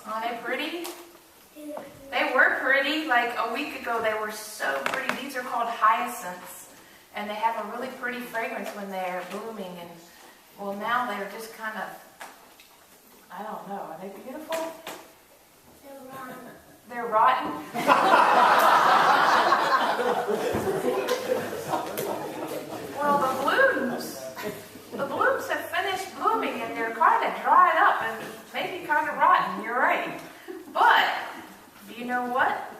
Aren't they pretty? They were pretty. Like a week ago, they were so pretty. These are called hyacinths. And they have a really pretty fragrance when they're blooming. And well, now they're just kind of, I don't know. Are they beautiful? They're rotten. Well, the blooms have finished blooming and they're kind of dried up and maybe kind of rotten. You're right. But do you know what?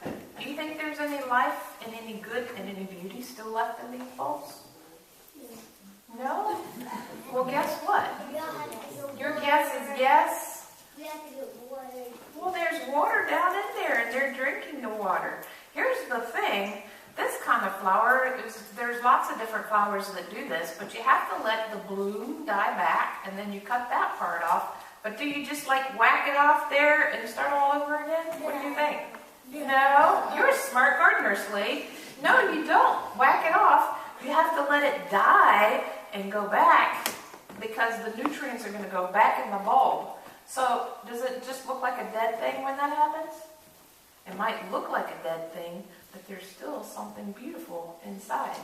Do you think there's any life and any good and any beauty still left in these bulbs? No? Well, guess what? Your guess is yes? Well, there's water down in there and they're drinking the water. Here's the thing. This kind of flower, there's lots of different flowers that do this, but you have to let the bloom die back and then you cut that part off. But do you just like whack it off there and start all over again? What do you think? No? You're a smart gardener, Slade. No, you don't whack it off. You have to let it die and go back because the nutrients are going to go back in the bulb. So does it just look like a dead thing when that happens? It might look like a dead thing, but there's still something beautiful inside.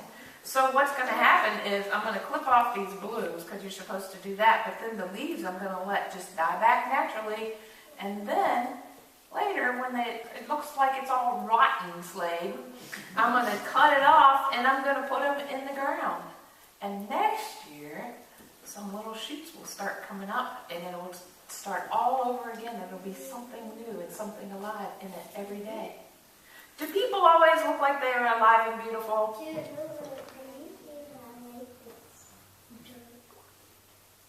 So what's going to happen is I'm going to clip off these blooms because you're supposed to do that, but then the leaves I'm going to let just die back naturally. And then later when it looks like it's all rotten, Slade, I'm going to cut it off and I'm going to put them in the ground. And next year, some little shoots will start coming up and it'll start all over again. It'll be something new and something alive in it every day. Do people always look like they are alive and beautiful?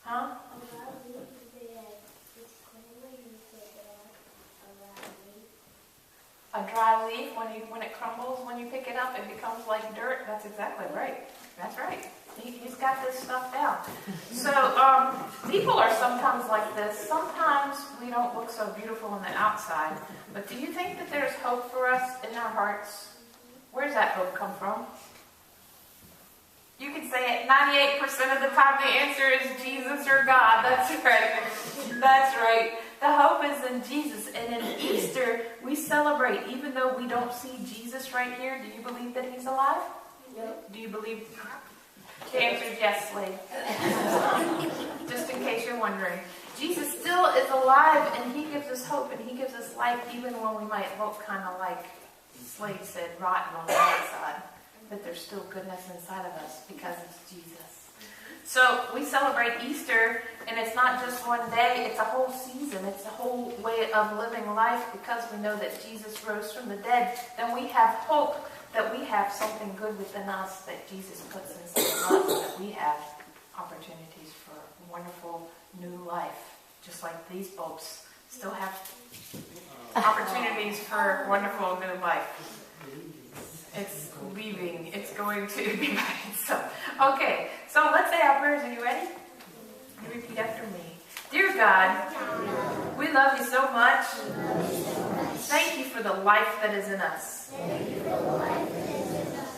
Huh? A dry leaf, when it crumbles, when you pick it up, it becomes like dirt. That's exactly right. That's right. He's got this stuff down. So people are sometimes like this. Sometimes we don't look so beautiful on the outside. But do you think that there's hope for us in our hearts? Where does that hope come from? You can say it 98% of the time. The answer is Jesus or God. That's right. That's right. The hope is in Jesus. And in Easter, we celebrate. Even though we don't see Jesus right here, do you believe that he's alive? Yep. Do you believe? The answer is yes, Slade. Just in case you're wondering. Jesus still is alive and he gives us hope and he gives us life even when we might look kind of like Slade said, rotten on the outside. But there's still goodness inside of us because it's Jesus. So we celebrate Easter and it's not just one day, it's a whole season. It's a whole way of living life because we know that Jesus rose from the dead. Then we have hope that we have something good within us that Jesus puts inside of us, that we have opportunities for wonderful new life, just like these bulbs still have opportunities for wonderful new life. It's leaving. It's going to be by itself. Okay, so let's say our prayers. Are you ready? You repeat after me. Dear God, we love you so much. Thank you for the life that is in us.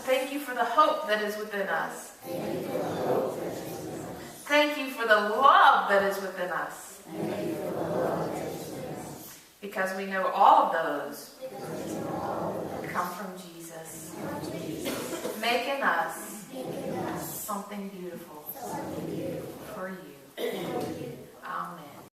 Thank you for the hope that is within us. Thank you for the love that is within us. Because we know all of those come from Jesus. Making us something beautiful.